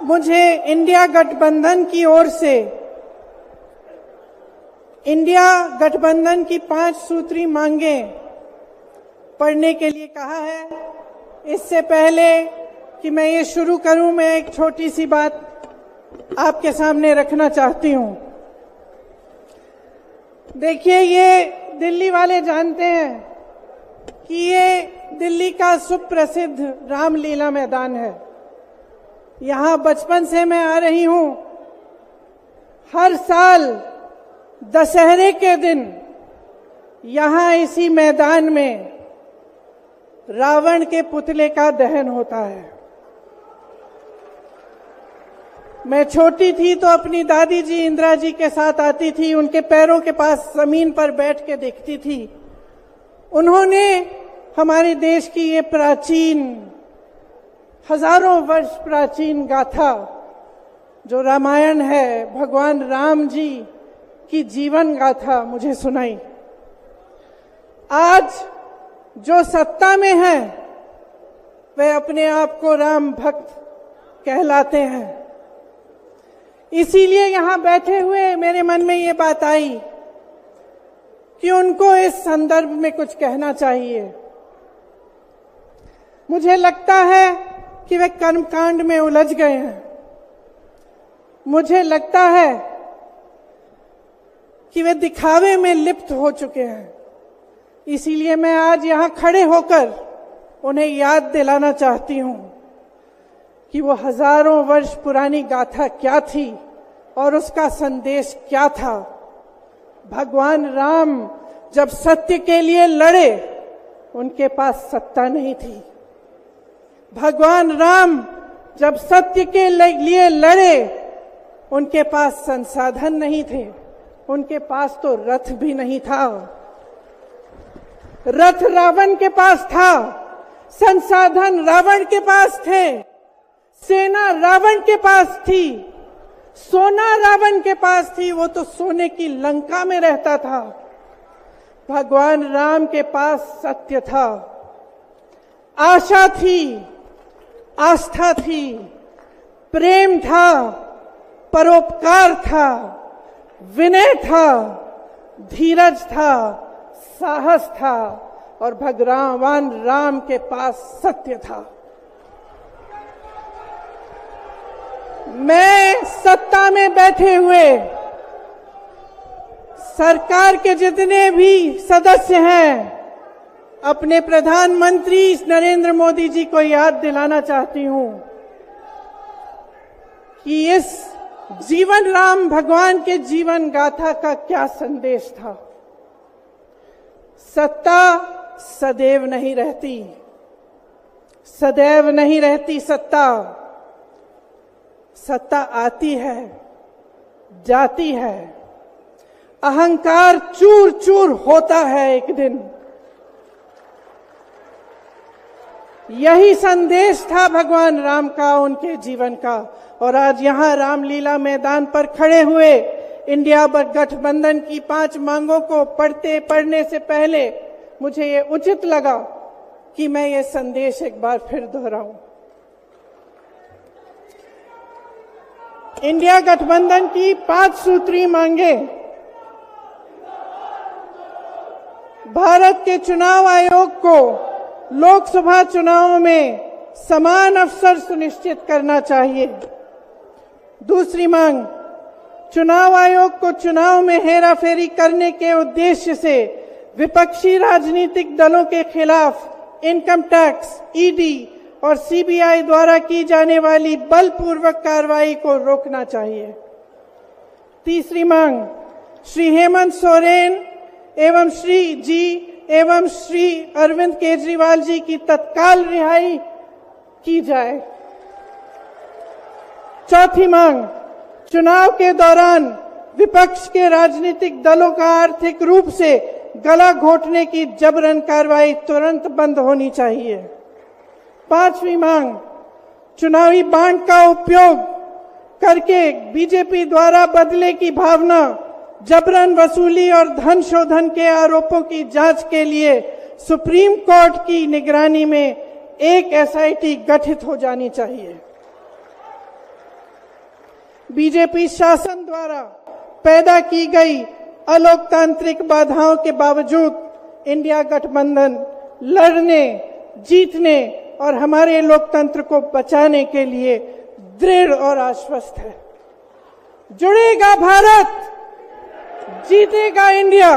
मुझे इंडिया गठबंधन की ओर से इंडिया गठबंधन की 5 सूत्री मांगें पढ़ने के लिए कहा है। इससे पहले कि मैं ये शुरू करूं, मैं एक छोटी सी बात आपके सामने रखना चाहती हूं। देखिए, ये दिल्ली वाले जानते हैं कि ये दिल्ली का सुप्रसिद्ध रामलीला मैदान है। यहां बचपन से मैं आ रही हूं। हर साल दशहरे के दिन यहां इसी मैदान में रावण के पुतले का दहन होता है। मैं छोटी थी तो अपनी दादी जी इंदिरा जी के साथ आती थी, उनके पैरों के पास जमीन पर बैठ के देखती थी। उन्होंने हमारे देश की ये प्राचीन, हजारों वर्ष प्राचीन गाथा जो रामायण है, भगवान राम जी की जीवन गाथा मुझे सुनाई। आज जो सत्ता में है वे अपने आप को राम भक्त कहलाते हैं। इसीलिए यहां बैठे हुए मेरे मन में ये बात आई कि उनको इस संदर्भ में कुछ कहना चाहिए। मुझे लगता है कि वे कर्मकांड में उलझ गए हैं। मुझे लगता है कि वे दिखावे में लिप्त हो चुके हैं। इसीलिए मैं आज यहां खड़े होकर उन्हें याद दिलाना चाहती हूं कि वो हजारों वर्ष पुरानी गाथा क्या थी और उसका संदेश क्या था। भगवान राम जब सत्य के लिए लड़े, उनके पास सत्ता नहीं थी। भगवान राम जब सत्य के लिए लड़े, उनके पास संसाधन नहीं थे। उनके पास तो रथ भी नहीं था। रथ रावण के पास था, संसाधन रावण के पास थे, सेना रावण के पास थी, सोना रावण के पास थी। वो तो सोने की लंका में रहता था। भगवान राम के पास सत्य था, आशा थी, आस्था थी, प्रेम था, परोपकार था, विनय था, धीरज था, साहस था और भगवान राम के पास सत्य था। मैं सत्ता में बैठे हुए सरकार के जितने भी सदस्य हैं, अपने प्रधानमंत्री नरेंद्र मोदी जी को याद दिलाना चाहती हूं कि इस जीवन राम भगवान के जीवन गाथा का क्या संदेश था। सत्ता सदैव नहीं रहती, सदैव नहीं रहती सत्ता। सत्ता आती है, जाती है, अहंकार चूर चूर होता है एक दिन। यही संदेश था भगवान राम का, उनके जीवन का। और आज यहां रामलीला मैदान पर खड़े हुए इंडिया गठबंधन की 5 मांगों को पढ़ने से पहले मुझे ये उचित लगा कि मैं ये संदेश एक बार फिर दोहराऊं। इंडिया गठबंधन की 5 सूत्री मांगें भारत के चुनाव आयोग को लोकसभा चुनावों में समान अवसर सुनिश्चित करना चाहिए। दूसरी मांग, चुनाव आयोग को चुनाव में हेराफेरी करने के उद्देश्य से विपक्षी राजनीतिक दलों के खिलाफ इनकम टैक्स, ईडी और सीबीआई द्वारा की जाने वाली बलपूर्वक कार्रवाई को रोकना चाहिए। तीसरी मांग, श्री हेमंत सोरेन एवं श्री अरविंद केजरीवाल जी की तत्काल रिहाई की जाए। चौथी मांग, चुनाव के दौरान विपक्ष के राजनीतिक दलों का आर्थिक रूप से गला घोटने की जबरन कार्रवाई तुरंत बंद होनी चाहिए। पांचवी मांग, चुनावी बांड का उपयोग करके बीजेपी द्वारा बदले की भावना, जबरन वसूली और धन शोधन के आरोपों की जांच के लिए सुप्रीम कोर्ट की निगरानी में एक एसआईटी गठित हो जानी चाहिए। बीजेपी शासन द्वारा पैदा की गई अलोकतांत्रिक बाधाओं के बावजूद इंडिया गठबंधन लड़ने, जीतने और हमारे लोकतंत्र को बचाने के लिए दृढ़ और आश्वस्त है। जुड़ेगा भारत, जीतेगा इंडिया।